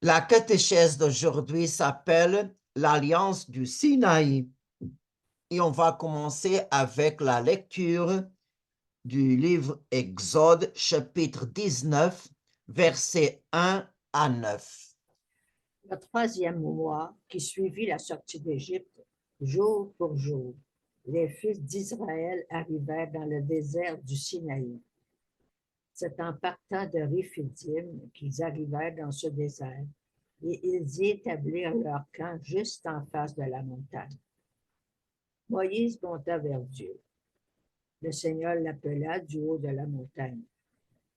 La catéchèse d'aujourd'hui s'appelle l'Alliance du Sinaï et on va commencer avec la lecture du livre Exode, chapitre 19, versets 1 à 9. Le troisième mois qui suivit la sortie d'Égypte, jour pour jour, les fils d'Israël arrivèrent dans le désert du Sinaï. C'est en partant de Riphidim qu'ils arrivèrent dans ce désert, et ils y établirent leur camp juste en face de la montagne. Moïse monta vers Dieu. Le Seigneur l'appela du haut de la montagne.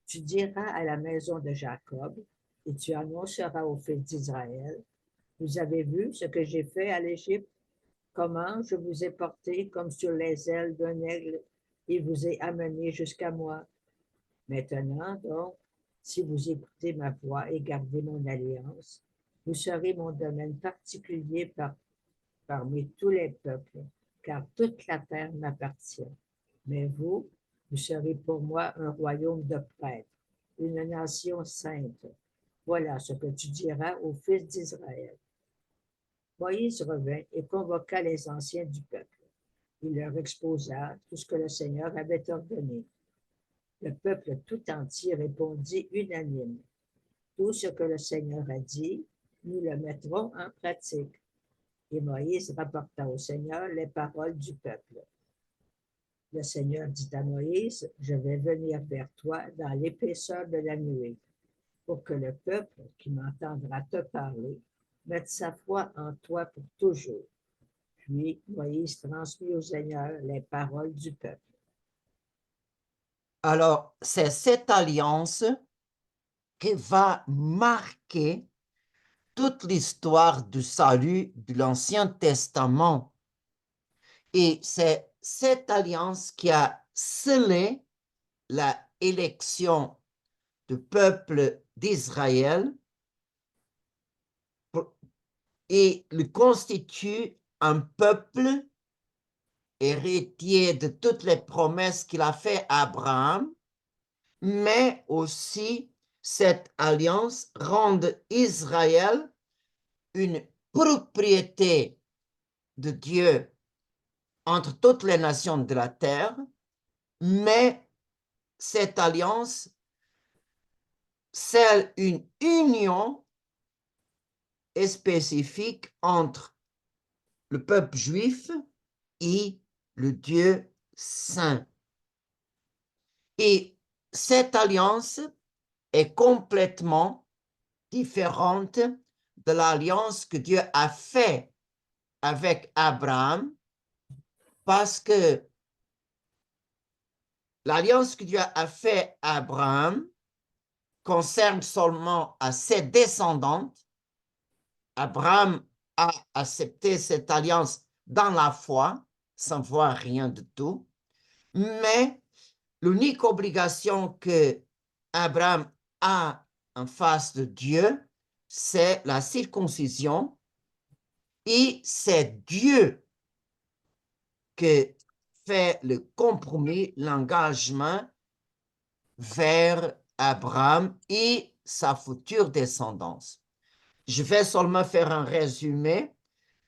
Tu diras à la maison de Jacob, et tu annonceras aux fils d'Israël, vous avez vu ce que j'ai fait à l'Égypte, comment je vous ai porté comme sur les ailes d'un aigle et vous ai amené jusqu'à moi. Maintenant, donc, si vous écoutez ma voix et gardez mon alliance, vous serez mon domaine particulier parmi tous les peuples, car toute la terre m'appartient. Mais vous, vous serez pour moi un royaume de prêtres, une nation sainte. Voilà ce que tu diras aux fils d'Israël. Moïse revint et convoqua les anciens du peuple. Il leur exposa tout ce que le Seigneur avait ordonné. Le peuple tout entier répondit unanime. Tout ce que le Seigneur a dit, nous le mettrons en pratique. Et Moïse rapporta au Seigneur les paroles du peuple. Le Seigneur dit à Moïse, je vais venir vers toi dans l'épaisseur de la nuée, pour que le peuple qui m'entendra te parler mette sa foi en toi pour toujours. Puis Moïse transmit au Seigneur les paroles du peuple. Alors, c'est cette alliance qui va marquer toute l'histoire du salut de l'Ancien Testament. Et c'est cette alliance qui a scellé la élection du peuple d'Israël et le constitue un peuple héritier de toutes les promesses qu'il a fait à Abraham, mais aussi cette alliance rend Israël une propriété de Dieu entre toutes les nations de la terre, mais cette alliance scelle une union spécifique entre le peuple juif et le Dieu saint. Et cette alliance est complètement différente de l'alliance que Dieu a faite avec Abraham, parce que l'alliance que Dieu a faite à Abraham concerne seulement à ses descendants. Abraham a accepté cette alliance dans la foi, sans voir rien de tout, mais l'unique obligation que Abraham a en face de Dieu, c'est la circoncision, et c'est Dieu qui fait le compromis, l'engagement vers Abraham et sa future descendance. Je vais seulement faire un résumé.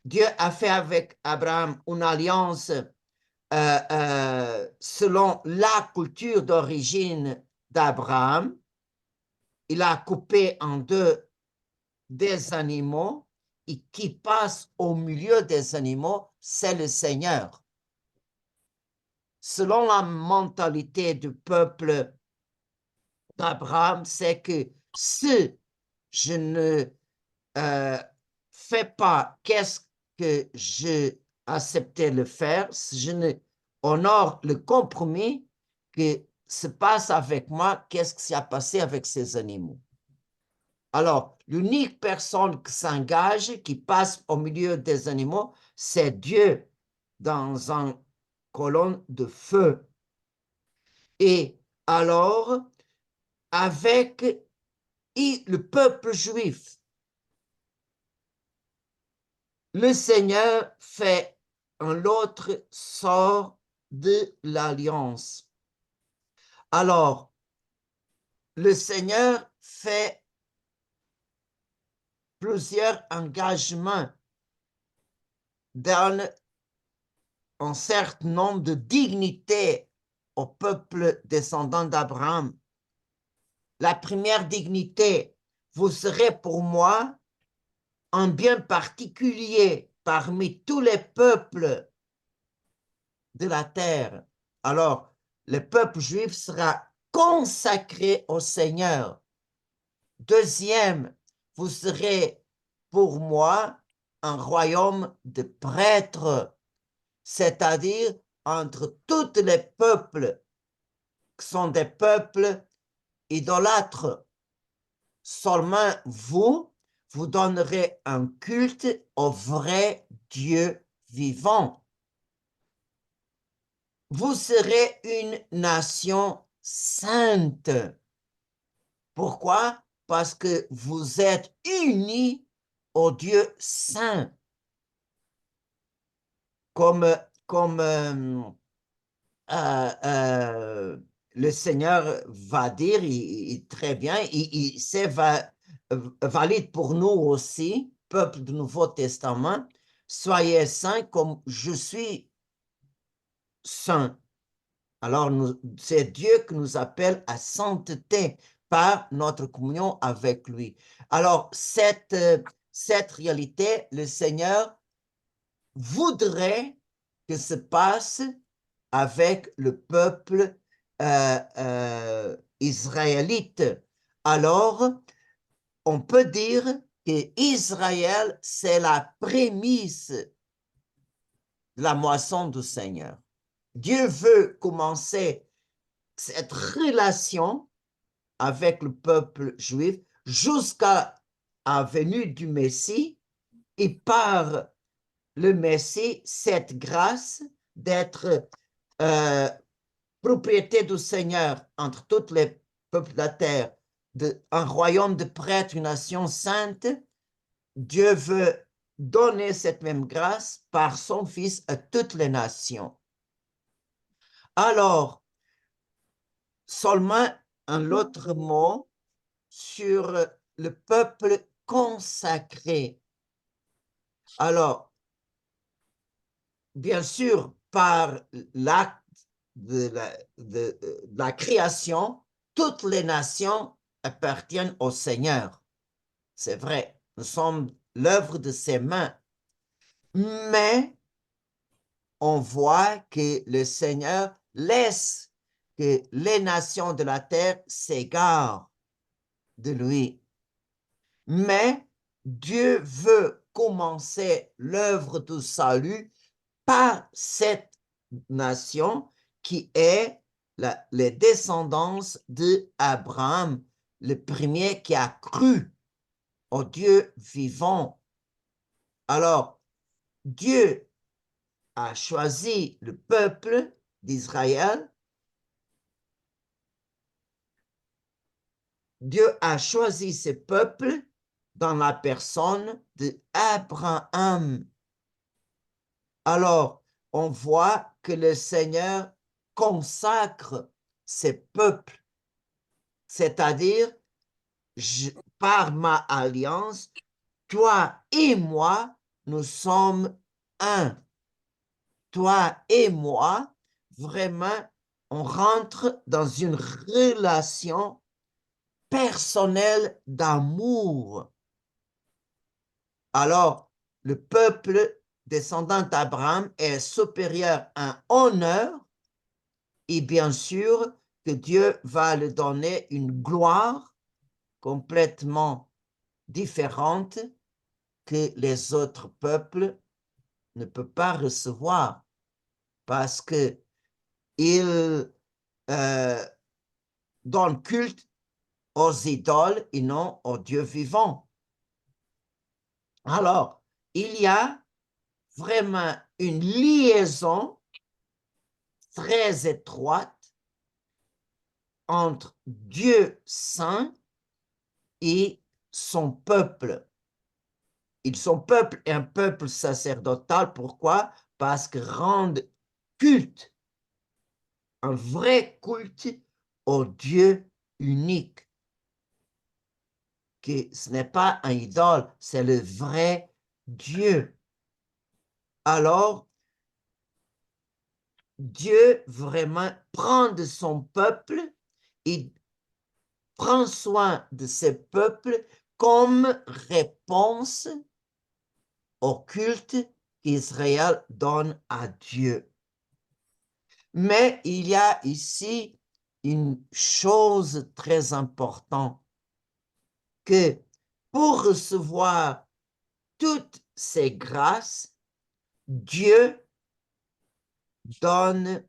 Dieu a fait avec Abraham une alliance selon la culture d'origine d'Abraham. Il a coupé en deux des animaux et qui passe au milieu des animaux, c'est le Seigneur. Selon la mentalité du peuple d'Abraham, c'est que si je ne fais pas qu'est-ce que j'ai accepté de faire, si je ne honore le compromis que se passe avec moi, qu'est-ce qui s'est passé avec ces animaux? Alors, l'unique personne qui s'engage, qui passe au milieu des animaux, c'est Dieu dans un colonne de feu. Et alors, avec le peuple juif, le Seigneur fait un autre sort de l'alliance. Alors, le Seigneur fait plusieurs engagements, donne un certain nombre de dignités au peuple descendant d'Abraham. La première dignité, vous serez pour moi un bien particulier parmi tous les peuples de la terre. Alors, le peuple juif sera consacré au Seigneur. Deuxième, vous serez pour moi un royaume de prêtres, c'est-à-dire entre tous les peuples qui sont des peuples idolâtres. Seulement vous, vous donnerez un culte au vrai Dieu vivant. Vous serez une nation sainte. Pourquoi? Parce que vous êtes unis au Dieu saint. Comme le Seigneur va dire, très bien, c'est valide pour nous aussi, peuple du Nouveau Testament, soyez saints comme je suis saint. Alors, c'est Dieu qui nous appelle à sainteté par notre communion avec lui. Alors, cette réalité, le Seigneur voudrait que se passe avec le peuple israélite. Alors, on peut dire que Israël, c'est la prémisse de la moisson du Seigneur. Dieu veut commencer cette relation avec le peuple juif jusqu'à la venue du Messie, et par le Messie, cette grâce d'être propriété du Seigneur entre tous les peuples de la terre, un royaume de prêtres, une nation sainte, Dieu veut donner cette même grâce par son Fils à toutes les nations. Alors, seulement un autre mot sur le peuple consacré. Alors, bien sûr, par l'acte de la création, toutes les nations appartiennent au Seigneur. C'est vrai, nous sommes l'œuvre de ses mains. Mais on voit que le Seigneur laisse que les nations de la terre s'égarent de lui. Mais Dieu veut commencer l'œuvre du salut par cette nation qui est les descendants d'Abraham, le premier qui a cru au Dieu vivant. Alors, Dieu a choisi le peuple d'Israël. Dieu a choisi ce peuple dans la personne d'Abraham. Alors, on voit que le Seigneur consacre ce peuple, c'est-à-dire, par ma alliance, toi et moi, nous sommes un. Toi et moi, vraiment, on rentre dans une relation personnelle d'amour. Alors, le peuple descendant d'Abraham est supérieur en honneur, et bien sûr que Dieu va lui donner une gloire complètement différente que les autres peuples ne peuvent pas recevoir, parce que ils donnent culte aux idoles et non au Dieu vivant. Alors, il y a vraiment une liaison très étroite entre Dieu saint et son peuple. Ils sont peuple et un peuple sacerdotal. Pourquoi? Parce qu'ils rendent culte, un vrai culte au Dieu unique, que ce n'est pas un idole, c'est le vrai Dieu. Alors, Dieu vraiment prend de son peuple et prend soin de ce peuple comme réponse au culte qu'Israël donne à Dieu. Mais il y a ici une chose très importante, que pour recevoir toutes ces grâces, Dieu donne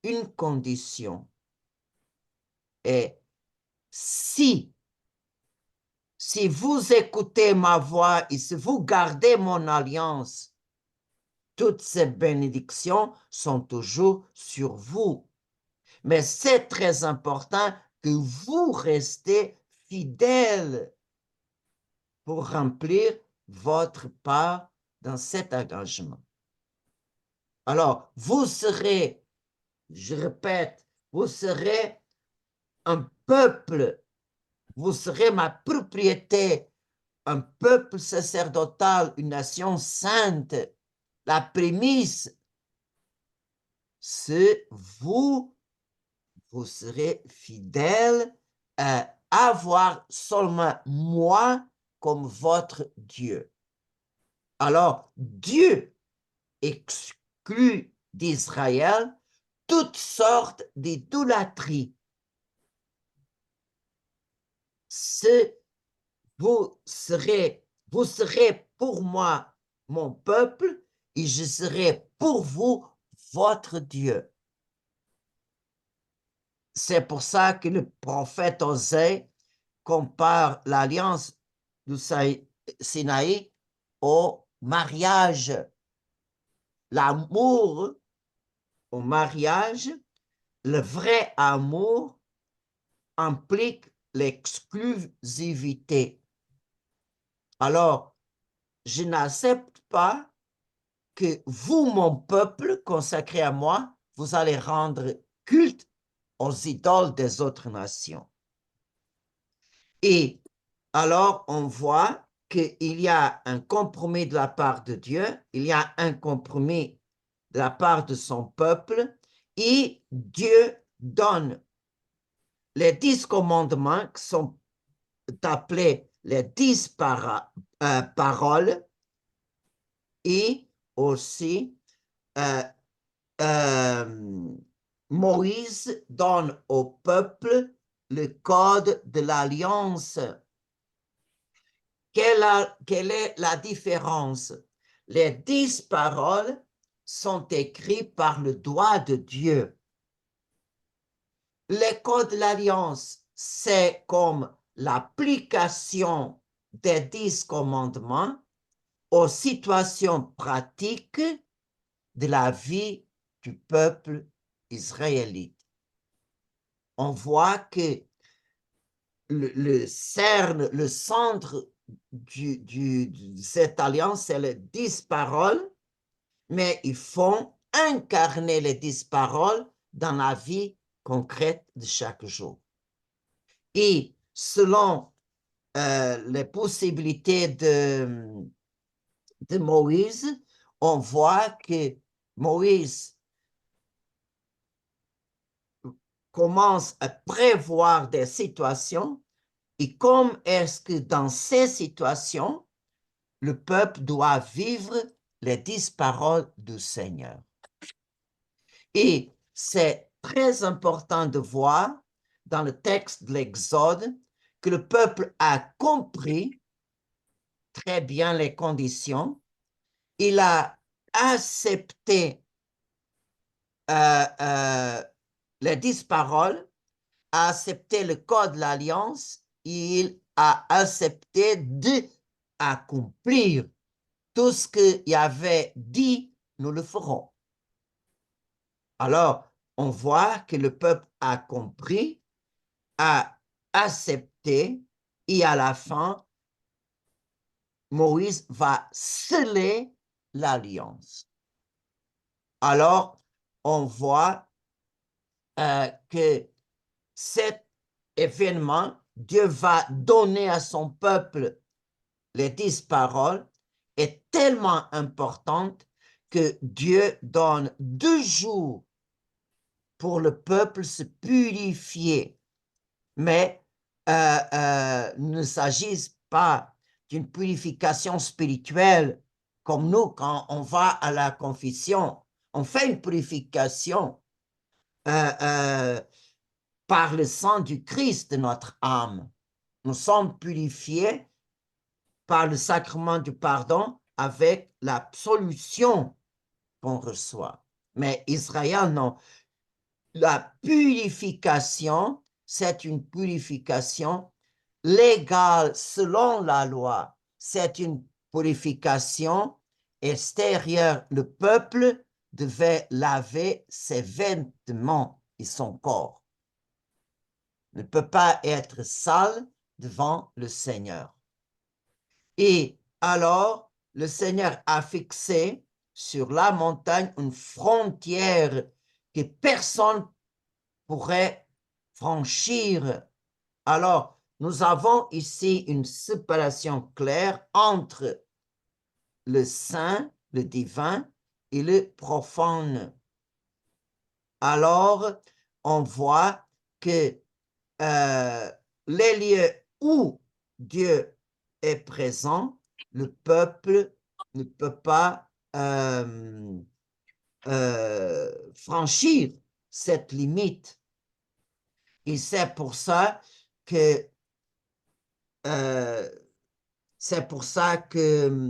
une condition. Et si vous écoutez ma voix et si vous gardez mon alliance, toutes ces bénédictions sont toujours sur vous. Mais c'est très important que vous restez fidèles pour remplir votre part dans cet engagement. Alors, vous serez, je répète, vous serez un peuple, vous serez ma propriété, un peuple sacerdotal, une nation sainte, la prémisse, c'est vous serez fidèles à avoir seulement moi comme votre Dieu. Alors, Dieu exclut d'Israël toutes sortes d'idolâtrie. Vous serez pour moi mon peuple et je serai pour vous votre Dieu. C'est pour ça que le prophète Osée compare l'alliance du Sinaï au mariage. L'amour au mariage, le vrai amour implique l'exclusivité. Alors, je n'accepte pas que vous, mon peuple consacré à moi, vous allez rendre culte aux idoles des autres nations. Et alors, on voit qu'il y a un compromis de la part de Dieu, il y a un compromis de la part de son peuple, et Dieu donne les 10 commandements qui sont appelés les 10 paroles, et aussi euh, Moïse donne au peuple le code de l'alliance. Quelle est la différence? Les 10 paroles sont écrites par le doigt de Dieu. Le code de l'alliance, c'est comme l'application des 10 commandements aux situations pratiques de la vie du peuple israélite. On voit que le cerne, le centre de cette alliance, c'est les 10 paroles, mais ils font incarner les 10 paroles dans la vie concrète de chaque jour. Et selon les possibilités de Moïse, on voit que Moïse commence à prévoir des situations et comme est-ce que dans ces situations, le peuple doit vivre les 10 paroles du Seigneur. Et c'est très important de voir dans le texte de l'Exode que le peuple a compris très bien les conditions. Il a accepté les 10 paroles, a accepté le code de l'alliance, il a accepté d'accomplir tout ce qu'il avait dit, nous le ferons. Alors, on voit que le peuple a compris, a accepté, et à la fin, Moïse va sceller l'alliance. Alors, on voit que cet événement Dieu va donner à son peuple les 10 paroles est tellement importante que Dieu donne 2 jours pour le peuple se purifier. Mais il ne s'agit pas d'une purification spirituelle comme nous quand on va à la confession. On fait une purification par le sang du Christ de notre âme. Nous sommes purifiés par le sacrement du pardon avec l'absolution qu'on reçoit. Mais Israël, non. La purification, c'est une purification légale selon la loi. C'est une purification extérieure. Le peuple devait laver ses vêtements et son corps. Ne peut pas être sale devant le Seigneur. Et alors, le Seigneur a fixé sur la montagne une frontière que personne pourrait franchir. Alors, nous avons ici une séparation claire entre le saint, le divin, et le profane. Alors, on voit que les lieux où Dieu est présent, le peuple ne peut pas franchir cette limite. Et c'est pour ça que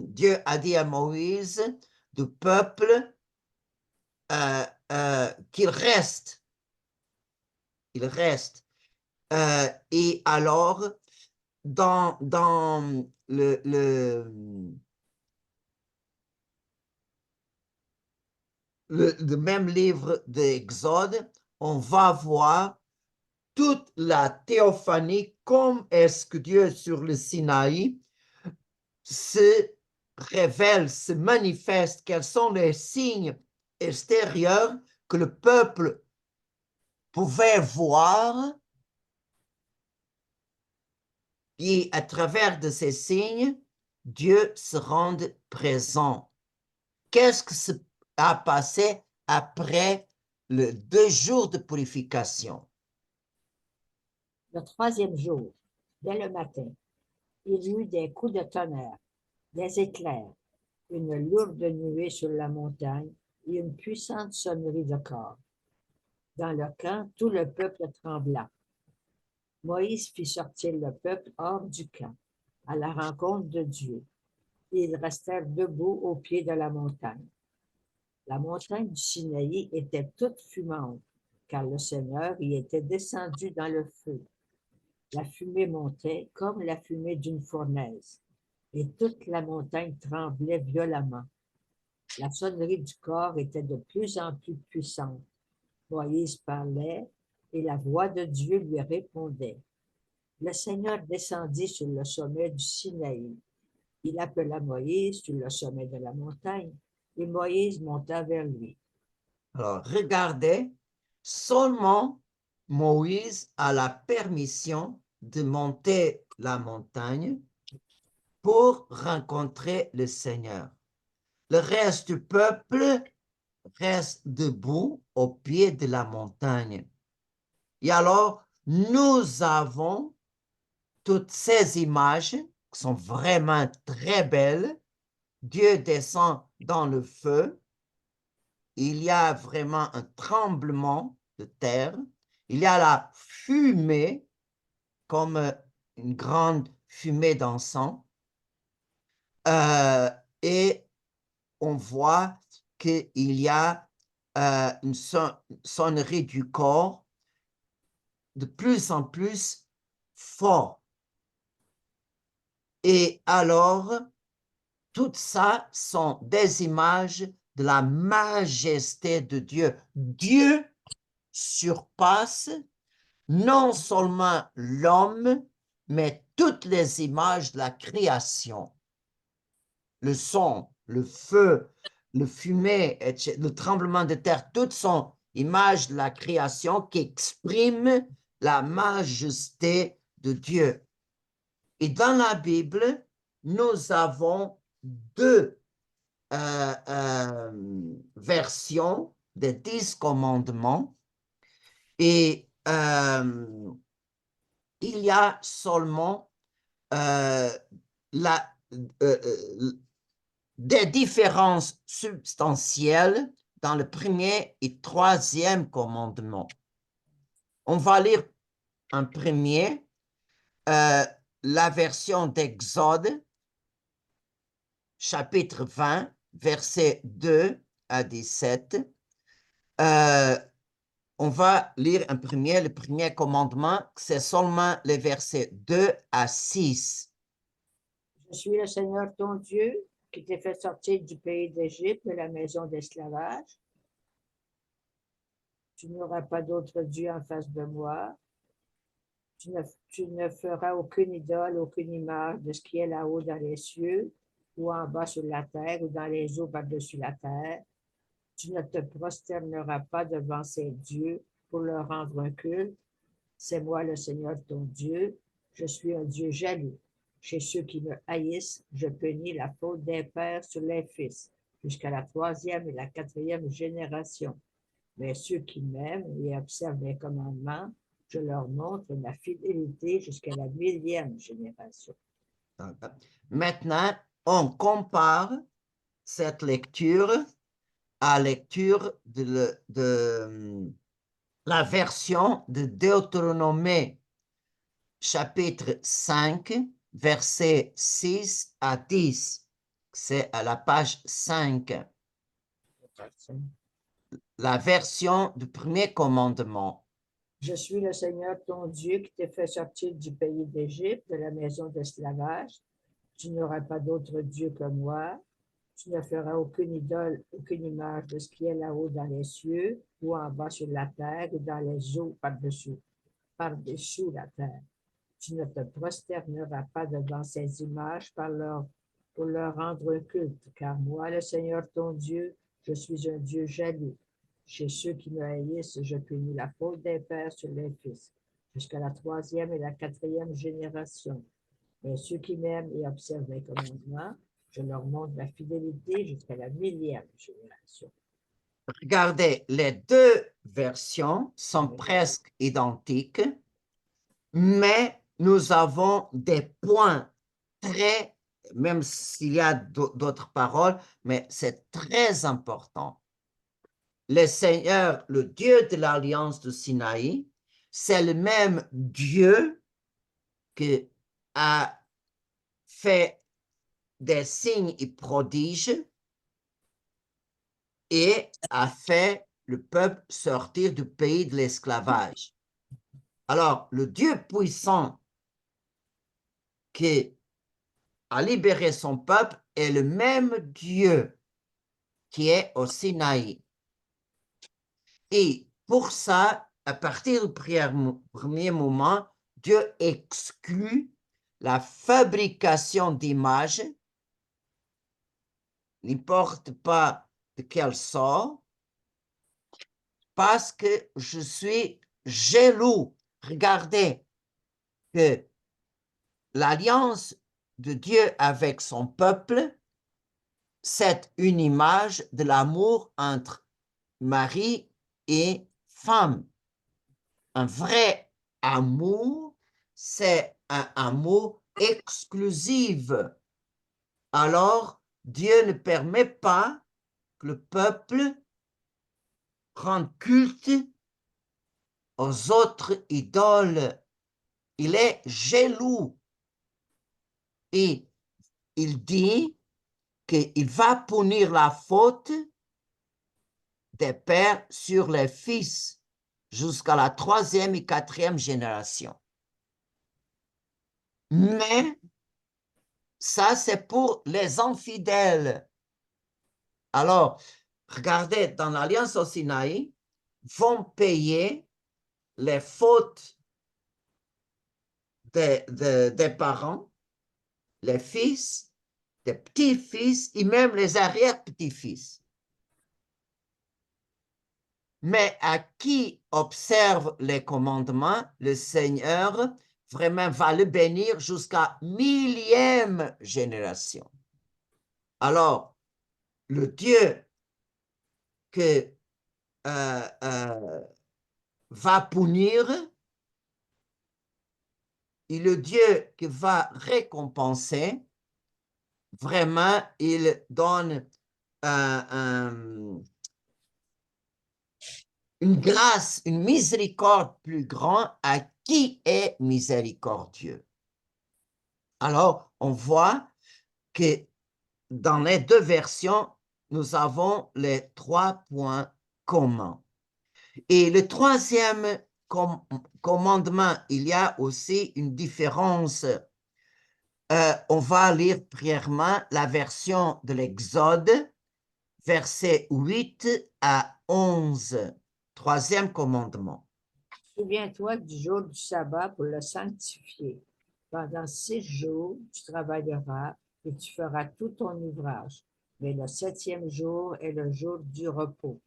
Dieu a dit à Moïse, du peuple, qu'il reste. Il reste. Et alors, dans le même livre d'Exode, on va voir toute la théophanie, comme est-ce que Dieu sur le Sinaï se révèle, se manifeste, quels sont les signes extérieurs que le peuple pouvait voir, et à travers de ces signes, Dieu se rend présent. Qu'est-ce que se a passé après les 2 jours de purification? Le 3e jour, dès le matin, il y eut des coups de tonnerre, des éclairs, une lourde nuée sur la montagne et une puissante sonnerie de cor. Dans le camp, tout le peuple trembla. Moïse fit sortir le peuple hors du camp, à la rencontre de Dieu. Et ils restèrent debout au pied de la montagne. La montagne du Sinaï était toute fumante, car le Seigneur y était descendu dans le feu. La fumée montait comme la fumée d'une fournaise, et toute la montagne tremblait violemment. La sonnerie du cor était de plus en plus puissante. Moïse parlait, et la voix de Dieu lui répondait. Le Seigneur descendit sur le sommet du Sinaï. Il appela Moïse sur le sommet de la montagne, et Moïse monta vers lui. Alors, regardez, seulement Moïse a la permission de monter la montagne pour rencontrer le Seigneur. Le reste du peuple reste debout au pied de la montagne. Et alors, nous avons toutes ces images qui sont vraiment très belles. Dieu descend dans le feu. Il y a vraiment un tremblement de terre. Il y a la fumée, comme une grande fumée d'encens. Et on voit qu'il y a une sonnerie du corps de plus en plus fort. Et alors, tout ça sont des images de la majesté de Dieu. Dieu surpasse non seulement l'homme, mais toutes les images de la création. Le son, le feu, le fumée, le tremblement de terre, toutes sont images de la création qui expriment la majesté de Dieu. Et dans la Bible, nous avons deux versions des 10 commandements. Et il y a seulement des différences substantielles dans le premier et troisième commandement. On va lire en premier la version d'Exode, chapitre 20, versets 2 à 17. On va lire en premier le premier commandement, c'est seulement les versets 2 à 6. Je suis le Seigneur ton Dieu qui t'ai fait sortir du pays d'Égypte, de la maison d'esclavage. Tu n'auras pas d'autre Dieu en face de moi. Tu ne feras aucune idole, aucune image de ce qui est là-haut dans les cieux, ou en bas sur la terre, ou dans les eaux par-dessus la terre. Tu ne te prosterneras pas devant ces dieux pour leur rendre un culte. C'est moi le Seigneur ton Dieu. Je suis un Dieu jaloux. Chez ceux qui me haïssent, je punis la faute des pères sur les fils, jusqu'à la 3e et la 4e génération. Mais ceux qui m'aiment et observent mes commandements, je leur montre ma fidélité jusqu'à la 1000e génération. Maintenant, on compare cette lecture à la lecture de la version de Deutéronome, chapitre 5, versets 6 à 10. C'est à la page 5. La version du premier commandement. Je suis le Seigneur ton Dieu qui t'ai fait sortir du pays d'Égypte, de la maison d'esclavage. Tu n'auras pas d'autre Dieu que moi. Tu ne feras aucune idole, aucune image de ce qui est là-haut dans les cieux, ou en bas sur la terre, ou dans les eaux par-dessous la terre. Tu ne te prosterneras pas devant ces images pour leur rendre un culte, car moi, le Seigneur ton Dieu, je suis un Dieu jaloux. Chez ceux qui me haïssent, je punis la faute des pères sur les fils, jusqu'à la 3e et la 4e génération. Mais ceux qui m'aiment et observent mes commandements, je leur montre ma fidélité jusqu'à la 1000e génération. Regardez, les deux versions sont presque identiques, mais nous avons des points très, même s'il y a d'autres paroles, mais c'est très important. Le Seigneur, le Dieu de l'Alliance de Sinaï, c'est le même Dieu qui a fait des signes et prodiges et a fait le peuple sortir du pays de l'esclavage. Alors, le Dieu puissant qui a libéré son peuple est le même Dieu qui est au Sinaï. Et pour ça, à partir du premier moment, Dieu exclut la fabrication d'images, n'importe pas de quelle sorte, parce que je suis jaloux. Regardez que l'alliance de Dieu avec son peuple, c'est une image de l'amour entre mari et femme. Un vrai amour, c'est un amour exclusif. Alors, Dieu ne permet pas que le peuple rende culte aux autres idoles. Il est jaloux. Et il dit qu'il va punir la faute des pères sur les fils jusqu'à la 3e et 4e génération. Mais ça, c'est pour les infidèles. Alors, regardez, dans l'Alliance au Sinaï, vont payer les fautes des parents, les fils, des petits-fils et même les arrière-petits-fils. Mais à qui observe les commandements, le Seigneur vraiment va le bénir jusqu'à 1000e génération. Alors, le Dieu que va punir et le Dieu qui va récompenser, vraiment, il donne une grâce, une miséricorde plus grande à qui est miséricordieux. Alors, on voit que dans les deux versions, nous avons les 3 points communs. Et le troisième commandement, il y a aussi une différence. On va lire brièvement la version de l'Exode, versets 8 à 11. Troisième commandement. Souviens-toi du jour du sabbat pour le sanctifier. Pendant 6 jours, tu travailleras et tu feras tout ton ouvrage. Mais le 7e jour est le jour du repos,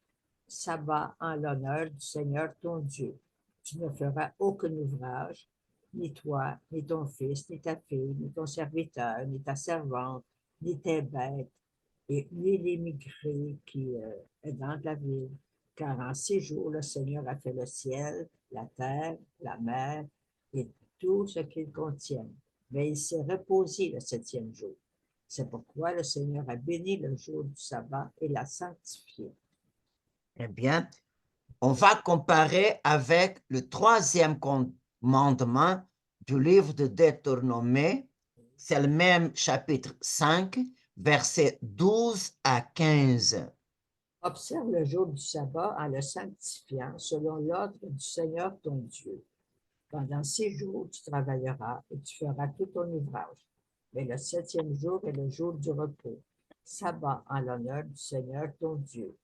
sabbat en l'honneur du Seigneur ton Dieu. Tu ne feras aucun ouvrage, ni toi, ni ton fils, ni ta fille, ni ton serviteur, ni ta servante, ni tes bêtes, et ni l'immigré qui est dans la ville. Car en 6 jours, le Seigneur a fait le ciel, la terre, la mer et tout ce qu'ils contiennent. Mais il s'est reposé le 7e jour. C'est pourquoi le Seigneur a béni le jour du sabbat et l'a sanctifié. Eh bien, on va comparer avec le troisième commandement du livre de Deutéronome. C'est le même chapitre 5, versets 12 à 15. Observe le jour du sabbat en le sanctifiant selon l'ordre du Seigneur ton Dieu. Pendant 6 jours, tu travailleras et tu feras tout ton ouvrage. Mais le 7e jour est le jour du repos, sabbat en l'honneur du Seigneur ton Dieu.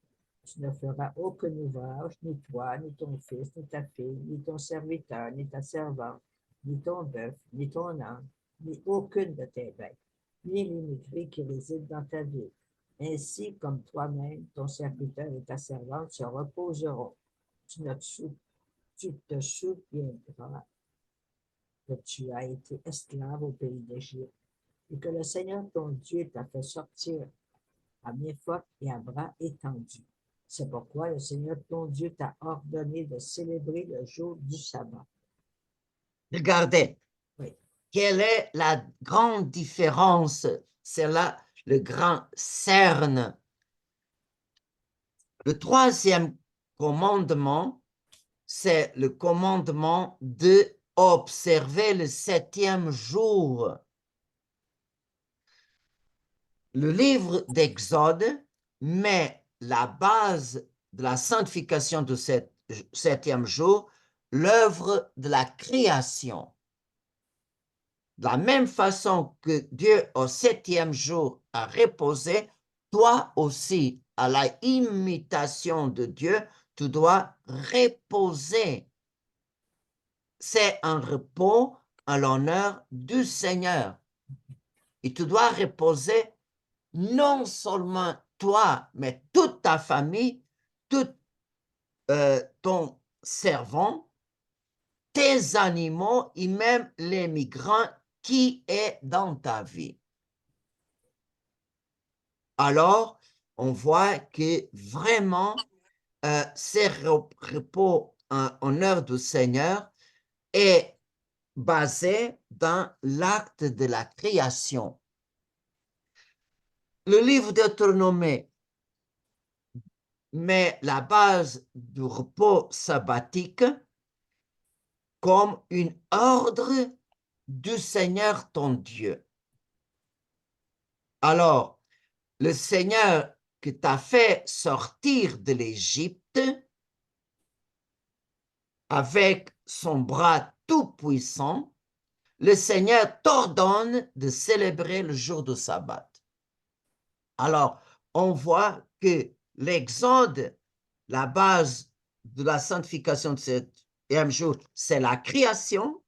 Tu ne feras aucun ouvrage, ni toi, ni ton fils, ni ta fille, ni ton serviteur, ni ta servante, ni ton bœuf, ni ton âne, ni aucune de tes bêtes, ni l'immigré qui réside dans ta ville. Ainsi comme toi-même, ton serviteur et ta servante se reposeront. Tu te souviendras que tu as été esclave au pays d'Égypte et que le Seigneur ton Dieu t'a fait sortir à main forte et à bras étendus. C'est pourquoi le Seigneur ton Dieu t'a ordonné de célébrer le jour du sabbat. Regardez, Oui. quelle est la grande différence? C'est là le grand cerne. Le troisième commandement, c'est le commandement de observer le 7e jour. Le livre d'Exode met la base de la sanctification de ce 7e jour, l'œuvre de la création. De la même façon que Dieu au 7e jour a reposé, toi aussi, à la imitation de Dieu, tu dois reposer. C'est un repos en l'honneur du Seigneur. Et tu dois reposer non seulement toi, mais toute ta famille, tout ton servant, tes animaux et même les migrants qui est dans ta vie. Alors, on voit que vraiment, ces repos en honneur du Seigneur est basé dans l'acte de la création. Le livre de Deutéronome met la base du repos sabbatique comme un ordre du Seigneur ton Dieu. Alors, le Seigneur qui t'a fait sortir de l'Égypte avec son bras tout-puissant, le Seigneur t'ordonne de célébrer le jour du sabbat. Alors, on voit que l'Exode, la base de la sanctification de ce 7e jour, c'est la création.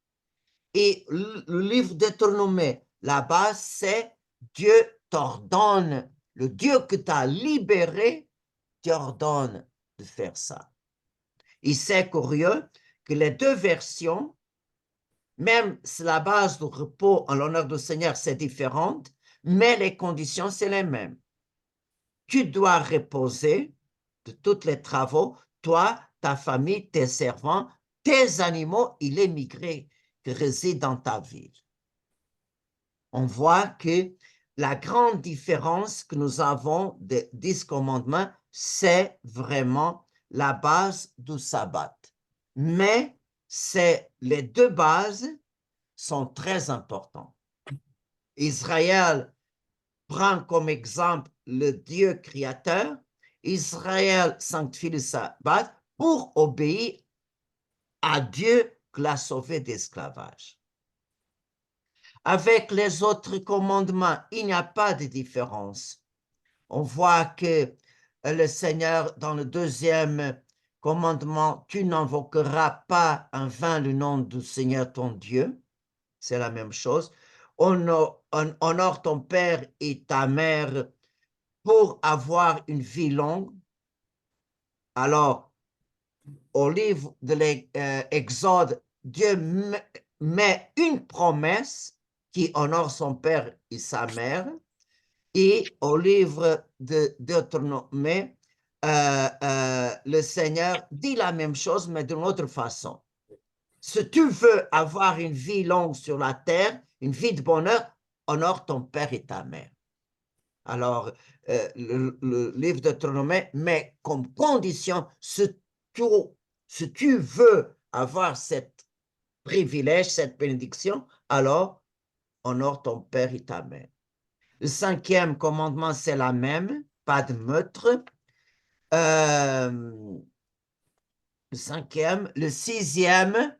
Et le livre de Deutéronome, la base, c'est Dieu t'ordonne, le Dieu que tu as libéré t'ordonne de faire ça. Et c'est curieux que les deux versions Même si la base du repos en l'honneur du Seigneur, c'est différente, mais les conditions, c'est les mêmes. Tu dois reposer de tous les travaux, toi, ta famille, tes servants, tes animaux et les migrés qui résident dans ta ville. On voit que la grande différence que nous avons des 10 commandements, c'est vraiment la base du sabbat. Mais les deux bases sont très importantes. Israël prend comme exemple le Dieu créateur. Israël sanctifie le sabbat pour obéir à Dieu qui l'a sauvé d'esclavage. Avec les autres commandements, il n'y a pas de différence. On voit que le Seigneur, dans le deuxième commandement, tu n'invoqueras pas en vain le nom du Seigneur ton Dieu. C'est la même chose. Honore ton père et ta mère pour avoir une vie longue. Alors, au livre de l'Exode, Dieu met une promesse qui honore son père et sa mère. Et au livre de Deutéronome, le Seigneur dit la même chose, mais d'une autre façon. Si tu veux avoir une vie longue sur la terre, une vie de bonheur, honore ton père et ta mère. Alors, le livre de Deutéronome met comme condition, si tu veux avoir ce privilège, cette bénédiction, alors honore ton père et ta mère. Le cinquième commandement, c'est la même, pas de meurtre. Le cinquième. Le sixième,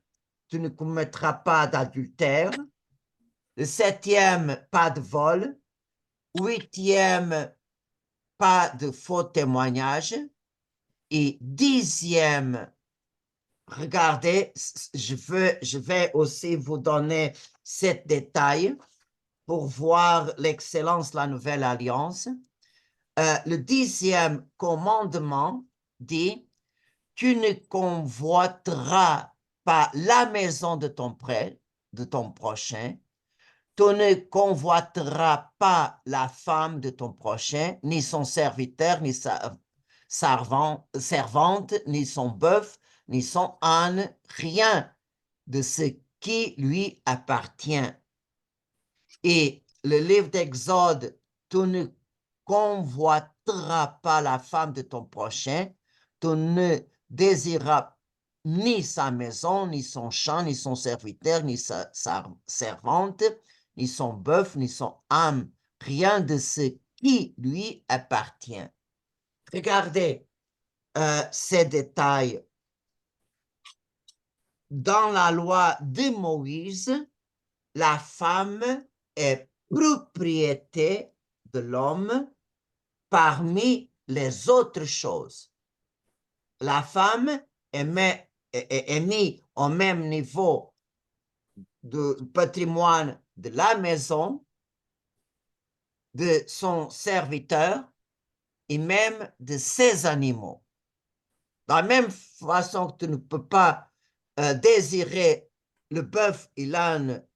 tu ne commettras pas d'adultère. Le septième, pas de vol. Huitième, pas de faux témoignages. Et dixième, regardez, je vais aussi vous donner 7 détails pour voir l'excellence de la nouvelle alliance. Le 10e commandement dit, tu ne convoiteras pas la maison de ton prêtre, de ton prochain, tu ne convoiteras pas la femme de ton prochain, ni son serviteur, ni sa servante, ni son bœuf, ni son âne, rien de ce qui lui appartient. Et le livre d'Exode, tu ne convoiteras pas la femme de ton prochain, tu ne désireras ni sa maison, ni son champ, ni son serviteur, ni sa servante, ni son bœuf, ni son âme, rien de ce qui lui appartient. Regardez ces détails. Dans la loi de Moïse, la femme est propriété de l'homme parmi les autres choses. La femme est mise au même niveau de patrimoine de la maison, de son serviteur et même de ses animaux. De la même façon que tu ne peux pas désirer le bœuf et l'âne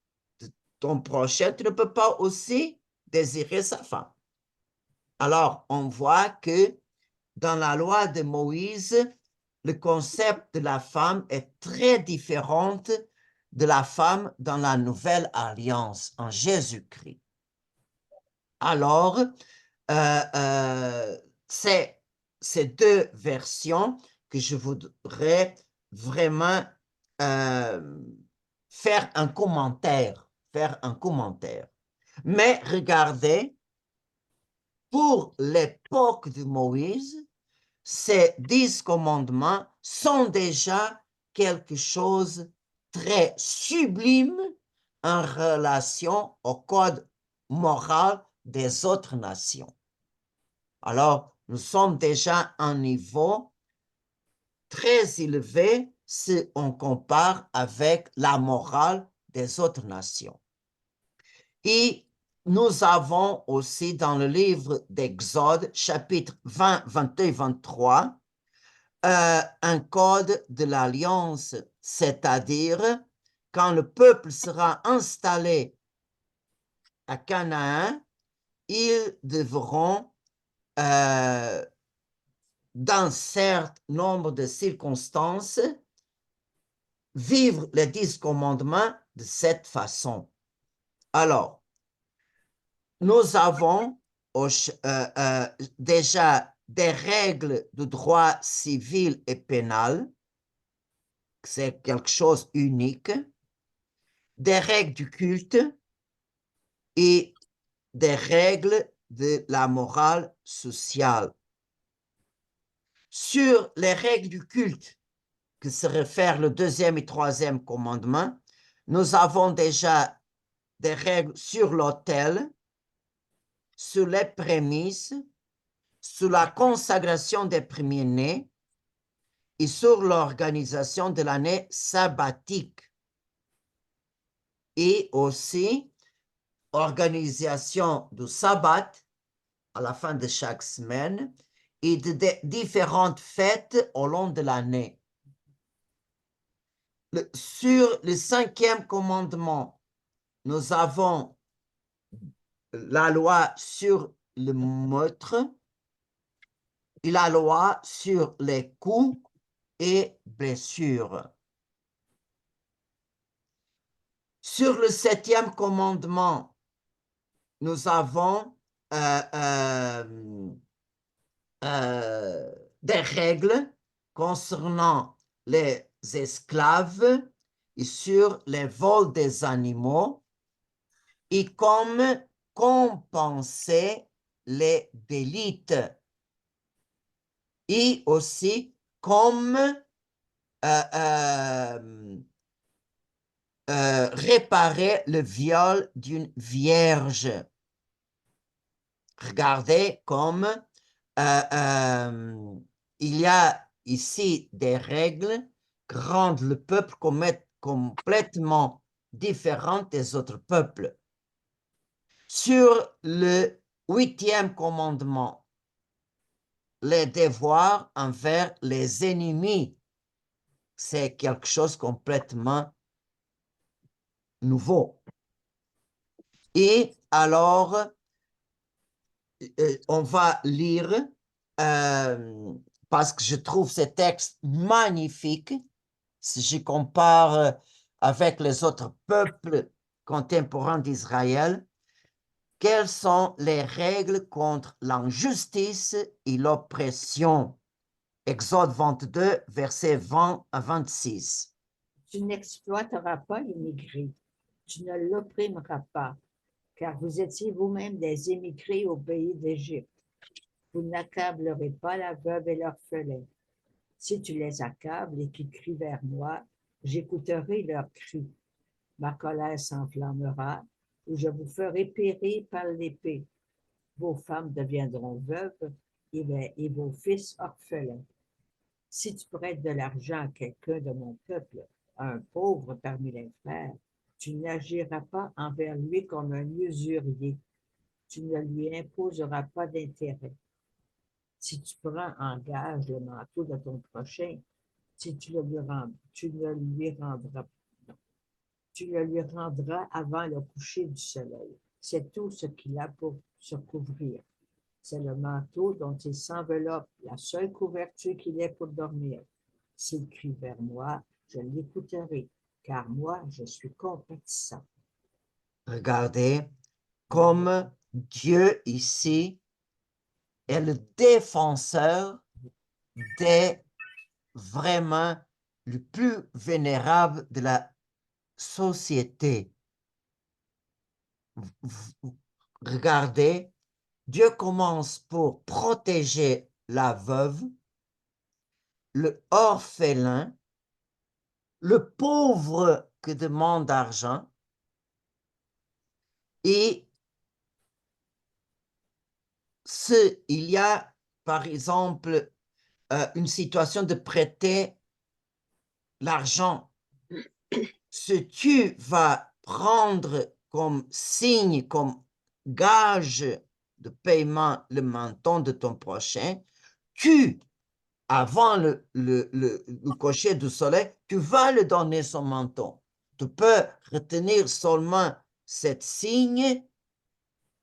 de ton prochain, tu ne peux pas aussi désirer sa femme. Alors, on voit que dans la loi de Moïse, le concept de la femme est très différent de la femme dans la nouvelle alliance en Jésus-Christ. Alors, c'est ces deux versions que je voudrais vraiment faire un commentaire. Mais regardez, pour l'époque de Moïse, ces 10 commandements sont déjà quelque chose de très sublime en relation au code moral des autres nations. Alors, nous sommes déjà à un niveau très élevé si on compare avec la morale des autres nations. Et nous avons aussi dans le livre d'Exode, chapitre 20, 22 et 23, un code de l'alliance, c'est-à-dire quand le peuple sera installé à Canaan, ils devront, dans un certain nombre de circonstances, vivre les 10 commandements de cette façon. Alors, nous avons déjà des règles de droit civil et pénal, c'est quelque chose unique, des règles du culte et des règles de la morale sociale. Sur les règles du culte, que se réfère le 2e et 3e commandement, nous avons déjà des règles sur l'autel, sur les prémices, sur la consacration des premiers-nés et sur l'organisation de l'année sabbatique. Et aussi, organisation du sabbat à la fin de chaque semaine et de différentes fêtes au long de l'année. Sur le 5e commandement, nous avons la loi sur le meurtre et la loi sur les coups et blessures. Sur le 7e commandement, nous avons des règles concernant les esclaves et sur les vols des animaux et comme compenser les délits et aussi comme réparer le viol d'une vierge. Regardez comme il y a ici des règles qui rendent le peuple complètement différent des autres peuples. Sur le 8e commandement, les devoirs envers les ennemis, c'est quelque chose complètement nouveau. Et alors, on va lire, parce que je trouve ces textes magnifiques, si je compare avec les autres peuples contemporains d'Israël, quelles sont les règles contre l'injustice et l'oppression? Exode 22, versets 20 à 26. Tu n'exploiteras pas l'immigré, tu ne l'opprimeras pas, car vous étiez vous-même des émigrés au pays d'Égypte. Vous n'accablerez pas la veuve et l'orphelin. Si tu les accables et qu'ils crient vers moi, j'écouterai leurs cris. Ma colère s'enflammera et je vous ferai périr par l'épée. Vos femmes deviendront veuves et vos fils orphelins. Si tu prêtes de l'argent à quelqu'un de mon peuple, à un pauvre parmi les frères, tu n'agiras pas envers lui comme un usurier. Tu ne lui imposeras pas d'intérêt. Si tu prends en gage le manteau de ton prochain, si tu ne lui rendras avant le coucher du soleil. C'est tout ce qu'il a pour se couvrir. C'est le manteau dont il s'enveloppe, la seule couverture qu'il ait pour dormir. S'il crie vers moi, je l'écouterai, car moi, je suis compatissant. Regardez comme Dieu ici est le défenseur des vraiment le plus vénérable de la société. Regardez, Dieu commence pour protéger la veuve, le orphelin, le pauvre que demande d'argent et il y a par exemple une situation de prêter l'argent. Ce tu vas prendre comme signe, comme gage de paiement le menton de ton prochain, avant le coucher du soleil, tu vas lui donner son menton. tu peux retenir seulement cet signe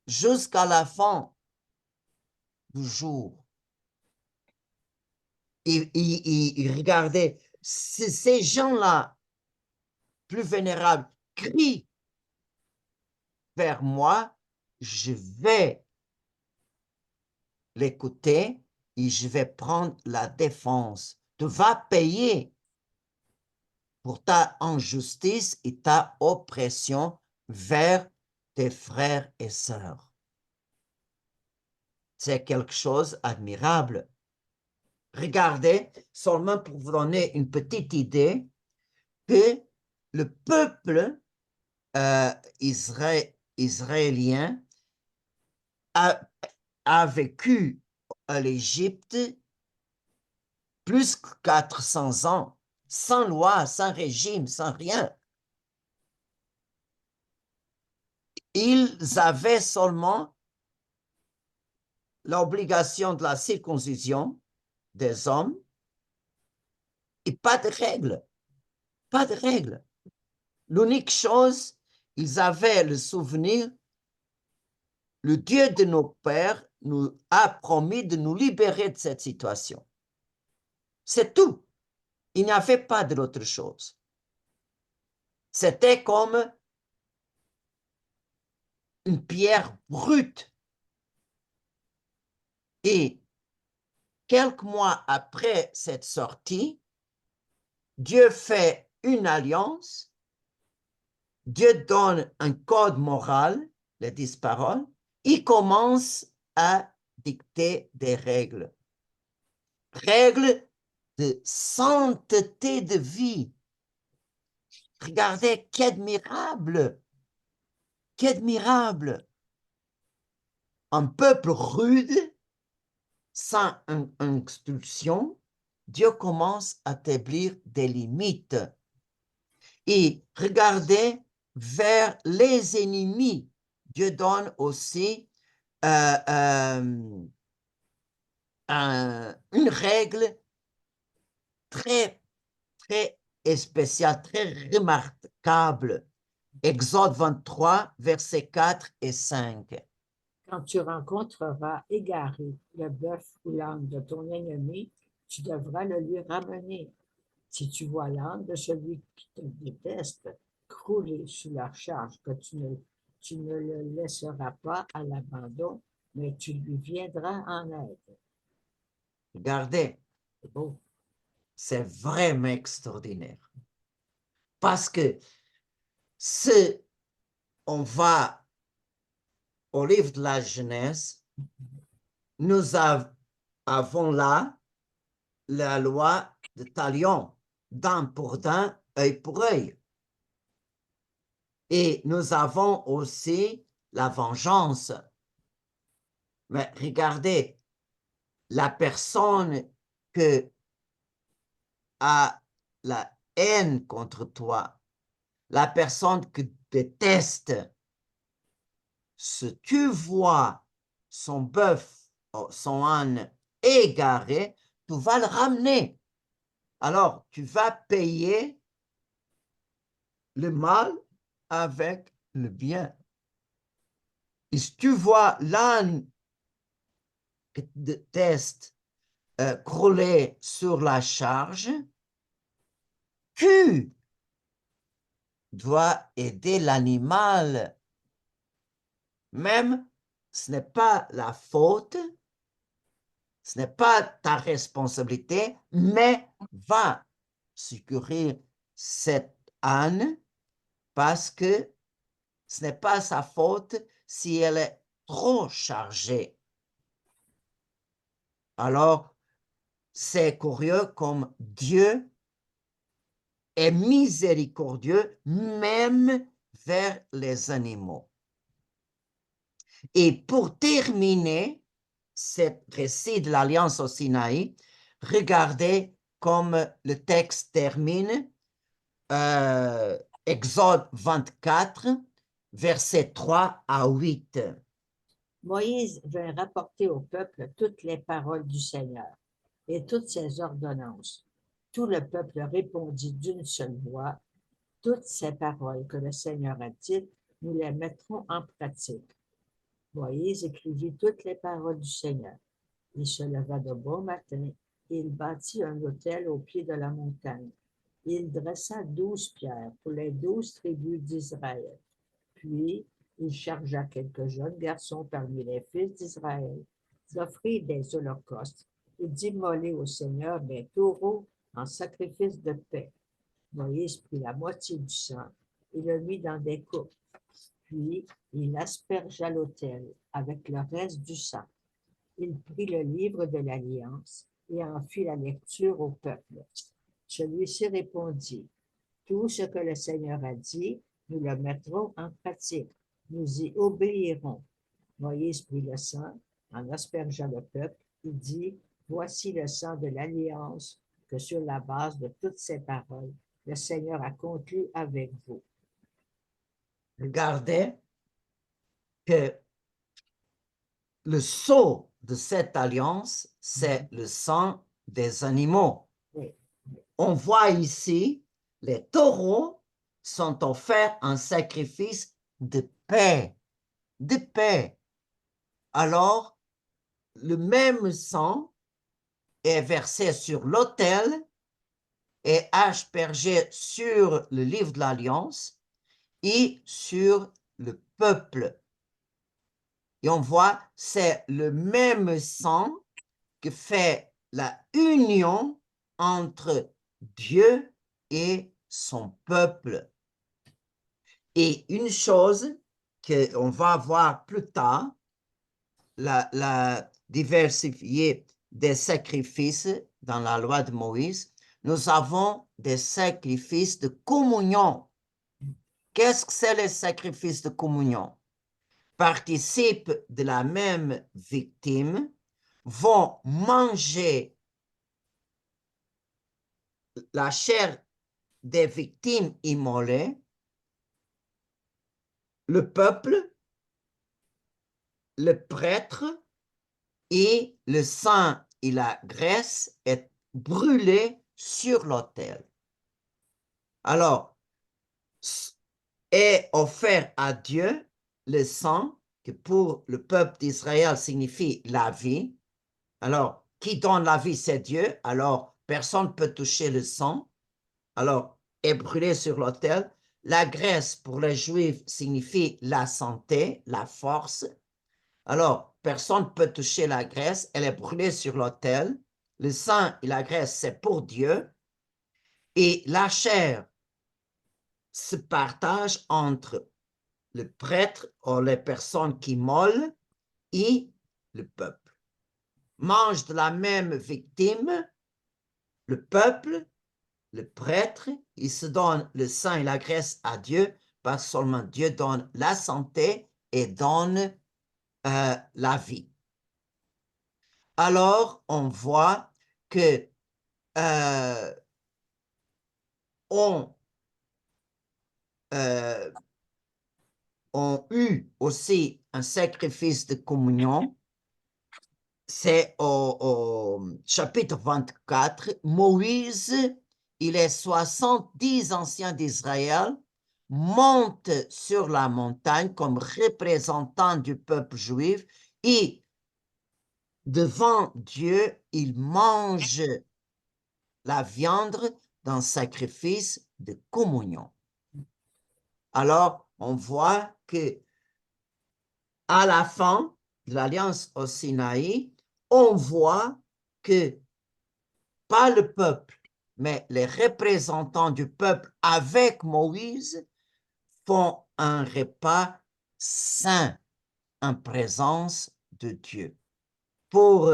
jusqu'à la fin du jour. Et regardez, si ces gens-là, plus vénérables, crient vers moi, je vais l'écouter et je vais prendre la défense. Tu vas payer pour ta injustice et ta oppression vers tes frères et sœurs. C'est quelque chose d'admirable. Regardez, seulement pour vous donner une petite idée, que le peuple israélien a vécu à l'Égypte plus que 400 ans, sans loi, sans régime, sans rien. Ils avaient seulement l'obligation de la circoncision des hommes et pas de règles. Pas de règles. L'unique chose, ils avaient le souvenir, le Dieu de nos pères nous a promis de nous libérer de cette situation. C'est tout. Il n'y avait pas d'autre chose. C'était comme une pierre brute. Et quelques mois après cette sortie, Dieu fait une alliance. Dieu donne un code moral, les 10 paroles. Il commence à dicter des règles. Règles de sainteté de vie. Regardez, qu'admirable! Qu'admirable! Un peuple rude, sans instruction, Dieu commence à établir des limites. Et regardez, vers les ennemis, Dieu donne aussi une règle très, très spéciale, très remarquable. Exode 23, versets 4 et 5. Quand tu rencontreras égaré le bœuf ou l'âne de ton ennemi, tu devras le lui ramener. Si tu vois l'âne de celui qui te déteste crouler sous la charge, que tu ne le laisseras pas à l'abandon, mais tu lui viendras en aide. Regardez, C'est beau. c'est vraiment extraordinaire. Parce que si on va au livre de la Genèse, nous avons là la loi de talion, dent pour dent, œil pour œil. Et nous avons aussi la vengeance. Mais regardez, la personne qui a la haine contre toi, la personne qui déteste, si tu vois son bœuf, son âne égaré, tu vas le ramener. Alors, tu vas payer le mal avec le bien. Et si tu vois l'âne que tu détestes crouler sur la charge, tu dois aider l'animal. Même, ce n'est pas la faute, ce n'est pas ta responsabilité, mais va secourir cet âne parce que ce n'est pas sa faute si elle est trop chargée. Alors, c'est curieux comme Dieu est miséricordieux même vers les animaux. Et pour terminer ce récit de l'Alliance au Sinaï, regardez comme le texte termine, Exode 24, versets 3 à 8. Moïse vint rapporter au peuple toutes les paroles du Seigneur et toutes ses ordonnances. Tout le peuple répondit d'une seule voix, Toutes ces paroles que le Seigneur a dites, nous les mettrons en pratique. Moïse écrivit toutes les paroles du Seigneur. Il se leva de bon matin et il bâtit un autel au pied de la montagne. Il dressa 12 pierres pour les 12 tribus d'Israël. Puis, il chargea quelques jeunes garçons parmi les fils d'Israël d'offrir des holocaustes et d'immoler au Seigneur des taureaux en sacrifice de paix. Moïse prit la moitié du sang et le mit dans des coupes. Puis, il aspergea l'autel avec le reste du sang. Il prit le livre de l'Alliance et en fit la lecture au peuple. Celui-ci répondit, « Tout ce que le Seigneur a dit, nous le mettrons en pratique. Nous y obéirons. » Moïse prit le sang, en aspergea le peuple, et dit, « Voici le sang de l'Alliance que sur la base de toutes ces paroles, le Seigneur a conclu avec vous. » Regardez que le sceau de cette alliance, c'est le sang des animaux. Oui. On voit ici, les taureaux sont offerts en sacrifice de paix. De paix. Alors, le même sang est versé sur l'autel et aspergé sur le livre de l'Alliance et sur le peuple. Et on voit, c'est le même sang qui fait la union entre Dieu et son peuple. Et une chose qu'on va voir plus tard, la diversifier des sacrifices dans la loi de Moïse, nous avons des sacrifices de communion. Qu'est-ce que c'est les sacrifices de communion? Participent de la même victime, vont manger la chair des victimes immolées, le peuple, le prêtre, et le sang et la graisse est brûlé sur l'autel. Alors, est offert à Dieu le sang, que pour le peuple d'Israël signifie la vie. Alors, qui donne la vie, c'est Dieu. Alors, personne ne peut toucher le sang. Alors, est brûlé sur l'autel. La graisse, pour les Juifs, signifie la santé, la force. Alors, personne ne peut toucher la graisse. Elle est brûlée sur l'autel. Le sang et la graisse, c'est pour Dieu. Et la chair se partage entre le prêtre ou les personnes qui mollent et le peuple. Mange de la même victime, le peuple, le prêtre, il se donne le sang et la graisse à Dieu, parce que seulement Dieu donne la santé et donne la vie. Alors, on voit que ont eu aussi un sacrifice de communion. C'est au chapitre 24, Moïse et les 70 anciens d'Israël montent sur la montagne comme représentants du peuple juif et devant Dieu, ils mangent la viande d'un sacrifice de communion. Alors, on voit que à la fin de l'Alliance au Sinaï, on voit que pas le peuple, mais les représentants du peuple avec Moïse font un repas saint en présence de Dieu pour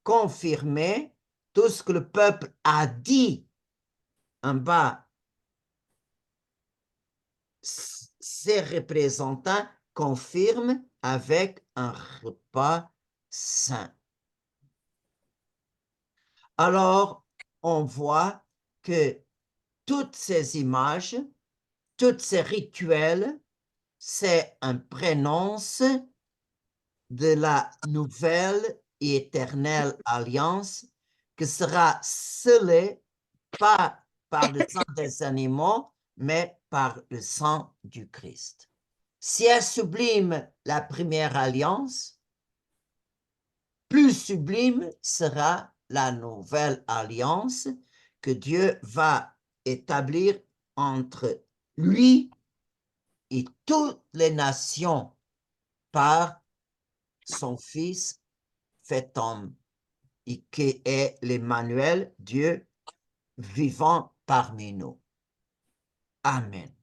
confirmer tout ce que le peuple a dit en bas. Ces représentants confirment avec un repas saint. Alors, on voit que toutes ces images, tous ces rituels, c'est un prénonce de la nouvelle et éternelle alliance qui sera scellée pas par le sang des animaux, mais par le sang du Christ. Si est sublime la première alliance, plus sublime sera la nouvelle alliance que Dieu va établir entre lui et toutes les nations par son Fils fait homme, et qui est l'Emmanuel, Dieu vivant parmi nous. Amen.